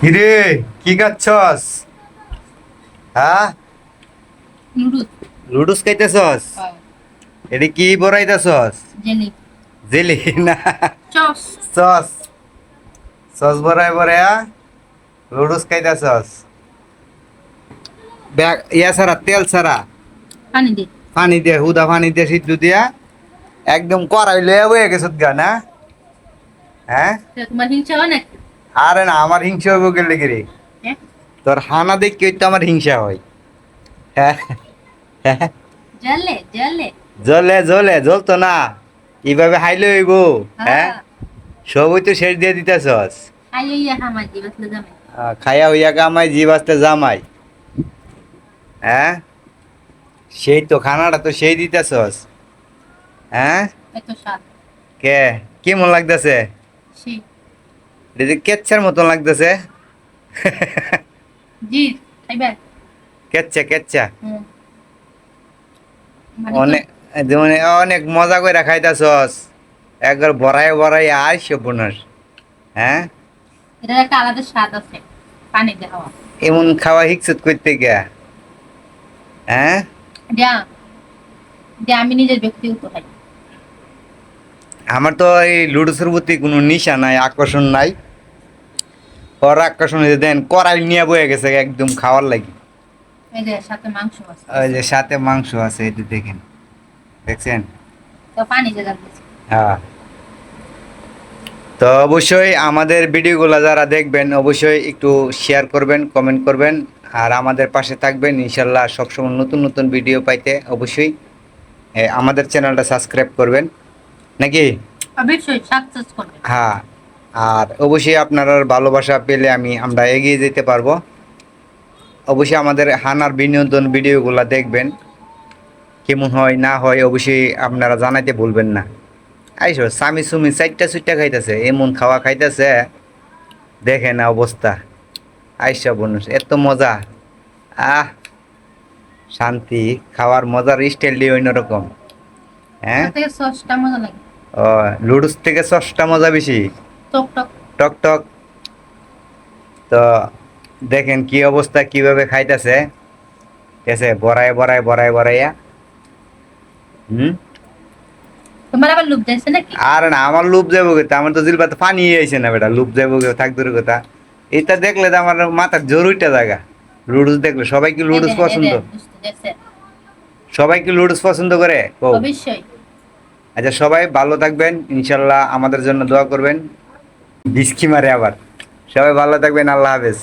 কিরে, কি খাচ্ছস? হ্যাঁ, নুডলস। লুডুস খাইতেছস? এটা কি বড়াইতেছস? জেলি। জেলি না, চস। সস। সস বড়াই বড়াইয়া লুডুস খাইতেছস? ইয়া ছাড়া, তেল ছাড়া, পানি দে। পানি দিয়ে, হুদা পানি দিয়ে, সিদ্ধ দিয়া একদম কড়াই লয়ে বয়ে গেছত গা না? হ্যাঁ, তোমার হিংসা হয় নাকি? আরে না, আমার হিংসা হইব গেলে গিরে। হ্যাঁ? তোর হানা দেখি তো আমার হিংসা হয়। হ্যাঁ, হ্যাঁ। জ্বলে জ্বলে। জ্বলে জ্বলে জ্বলতো না, এইভাবে হাইলে হইব। হ্যাঁ, হ্যাঁ। সবই তো শেষ দিয়ে দিতেছস। খাই ইয়া হামাই দি বাতলে জামাই। খায়া হইয়া কামাই জি বাঁচতে জামাই। হ্যাঁ, সেই তো খানাটা তো সেই দিতেছস। হ্যাঁ, এত স্বাদ। কে কেমন লাগতেছে? সেই। এটা যে কেচ্ছার মতন লাগতেছে। জি। খাইবা? কেচ্ছা কেচ্ছা। হুম। মানে তো অনেক, যেমন অনেক মজা করে খাইতেছস, একবার বড়াই বড়াই আয় সর্বনাশ। হ্যাঁ, এটার একটা আলাদা স্বাদ আছে। পানি দেওয়া। এমন খাওয়া হিকসুত করতে গিয়া। হ্যাঁ, এটা এটা আমি নিজের ব্যক্তিগত খাই। আমার তো এই লুডুসের প্রতি কোনো নিশা নাই, আকর্ষণ নাই। ওর আকর্ষণ হয়েছে দেন কড়াই নিয়ে বয়ে গেছে একদম খাওয়ার লাগি। এই যে সাথে মাংস আছে। ওই যে সাথে মাংস আছে, এটা দেখেন, দেখছেন? তো পানি যে লাগতেছে। হ্যাঁ, তো অবশ্যই আমাদের ভিডিওগুলো যারা দেখবেন অবশ্যই একটু শেয়ার করবেন, কমেন্ট করবেন, আর আমাদের পাশে থাকবেন ইনশাল্লাহ। সবসময় নতুন নতুন ভিডিও পাইতে অবশ্যই আমাদের চ্যানেলটা সাবস্ক্রাইব করবেন নাকি? অবশ্যই সাকসেস করবে। হ্যাঁ, আর অবশ্যই আপনার ভালোবাসা পেলে আমরা এগিয়ে যেতে পারবো। অবশ্যই আমাদের হানার বিনোদন ভিডিওগুলো দেখবেন, কেমন হয় না হয় অবশ্যই আপনারা জানাইতে ভুলবেন না। আইসো স্বামী সুমি চারটা চুটটা খাইতেছে, এমন খাওয়া খাইতেছে, দেখে না অবস্থা। আইসা বনুস এত মজা। আহ, শান্তি। খাওয়ার মজার স্টাইলটি অন্যরকম। হ্যাঁ, সাথে সসটা মজা লাগে। ও, লুডুস থেকে সসটা মজা বেশি। টক টক। টক টক। তো দেখেন কি অবস্থা, কিভাবে খাইতেছে, ঠিক আছে, বড়াই বড়াই বড়াই বড়াইয়া। হুম। তোমার আবার লুপ যাইছে নাকি? আর না, আমার লুপ যাবো কথা, আমার তো জিলবাতে পানি আইছে না বেটা, লুপ যাবো থাক দূরের কথা। এটা দেখলে তো আমার মাথার জরুরিটা জায়গা। লুডুস দেখলে সবাই কি এই লুডুস দেন এই পছন্দ? দেন বুঝতে গেছে। সবাই কি লুডুস পছন্দ করে? ও অবশ্যই। আচ্ছা, সবাই ভালো থাকবেন ইনশাল্লাহ, আমাদের জন্য দোয়া করবেন। বিস্কি মারে আবার। সবাই ভালো থাকবেন, আল্লাহ হাফেজ।